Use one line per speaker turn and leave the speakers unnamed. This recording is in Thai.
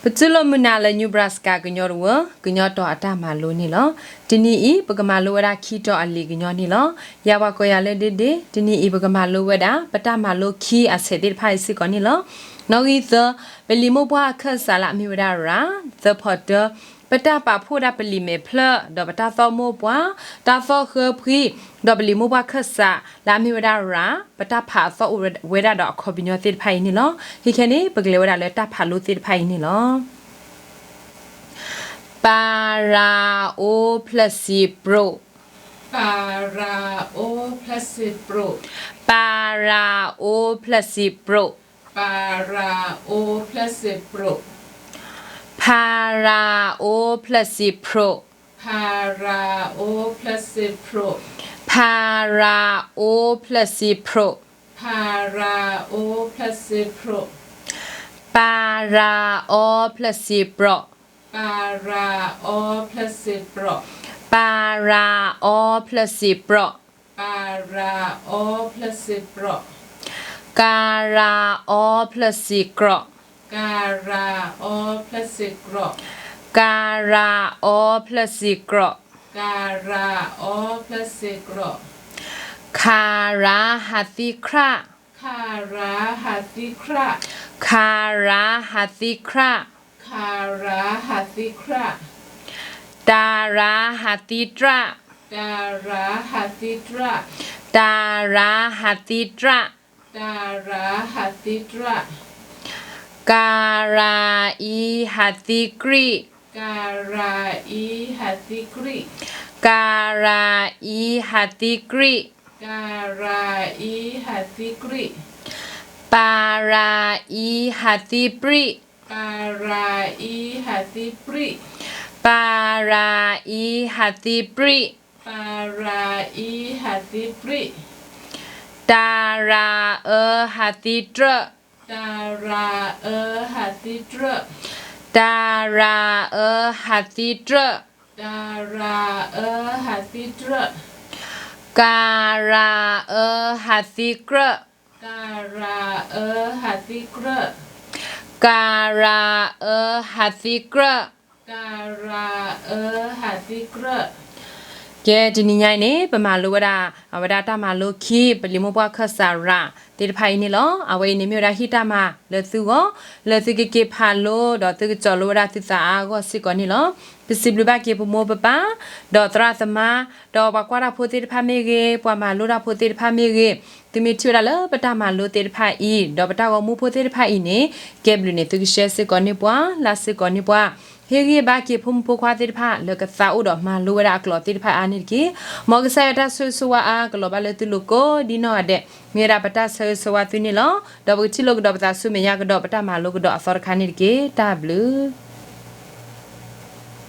ปัจจุบันมุนาเลนิวบราสกากุญยอรัวกุญยอตัวอัตมาโลนี่ละทีนี้อีปกมาโลวดาคีตัวอลีกุญยอนี่ละยาวกอยาเลเดเดทีนี้อีปกมาโลวดาปตามาโลคีอาเสดิพายสิก่อนนี่ละนอกจากเป็นลิโมบัวเคสาละมิวดาราเซพอร์เตอร์ปตาปาพูดาเป็นลิเมเพลดอปตาซอโมบัวตาซอเคอพรีดอเปลิโมบัวเคสาละมิวดาราปตาผาซอเวดาดอกคอบิญญาติพายนี่ละที่แค่นี้ปกเลวดาเลตาผาลุติพายนี่ละปาราโอพลาซิโปร
ปาราโอพลาซิโปร
ปาราโอพลาซิโปร
ปาราโอพลาซิโปร
พาราโอพลาซิโปร
พาราโอพลาซิโปร
พาราโอพลาซิโปร
พาราโอพลาซิโปร
ปาราโอพลาซิโปร
ปาราโอพลาซิโปร
ปาราโอพลาซิโปร
ปาราโอพลาซิโปร
การาโอพลาซิโกร
การาโอพลาซิโกร
การาโอพลาซิโกร
การาโอพลาซิโกร
คาราฮัติครา
คาราฮัติครา
คาราฮัติครา
คาราฮัติครา
ดาราฮัติตรา
ดาราฮัติตรา
ดาราฮัติตรา
ดาราฮัติตรา
การาอีฮัติกรี
การาอีฮัติกรี
การาอีฮัติกรี
การาอีฮัติกรี
ปาราอีฮัติปรี
ปาราอีฮัติปรี
ปาราอีฮัติปรี
ปาราอีฮัติปรี
ดาราฮัติตร
ดาราฮัติตร
ดาราฮัติตร
ดาราฮัติตร
การาฮัติกร
การาฮัติกร
การาฮัติกร
การาฮัติกร
แกจินิยายนี่ปมาลูวดาอวดาตามาโลคีปลิโมบวคสาราติดภัยนี่ลออเวนิมิวดาฮิตามาเลซุกเลซุกเกพาโลดอตุกจอลวดาติสาก็สิกอนี่ลอปิสิบลูบาเกปโมปปาดอตราสมาดอบากวาราโพติพาเมเกปวามาลูดาโพติพาเมเกติมิทิวดาเลปตามาโลติพาอีดอปตากอมูโพติพาอีนี่เกบลูเนตุกเชสิกอนี่ปวาลาสิกอนี่ปวาเฮเกบาเกพุมโพควาติพาเลกซาอุดอมาลูวดากลอติพาอานิกีมอกไซตาซุสวาอากลอบาเลตุลุโกดิโนอเดมีราปตาเซสวาตุนี่ลอดอบุชิโลกดอปตาซุเมยากดอปตามาโลกดออฟอร์คานิกีตาบลู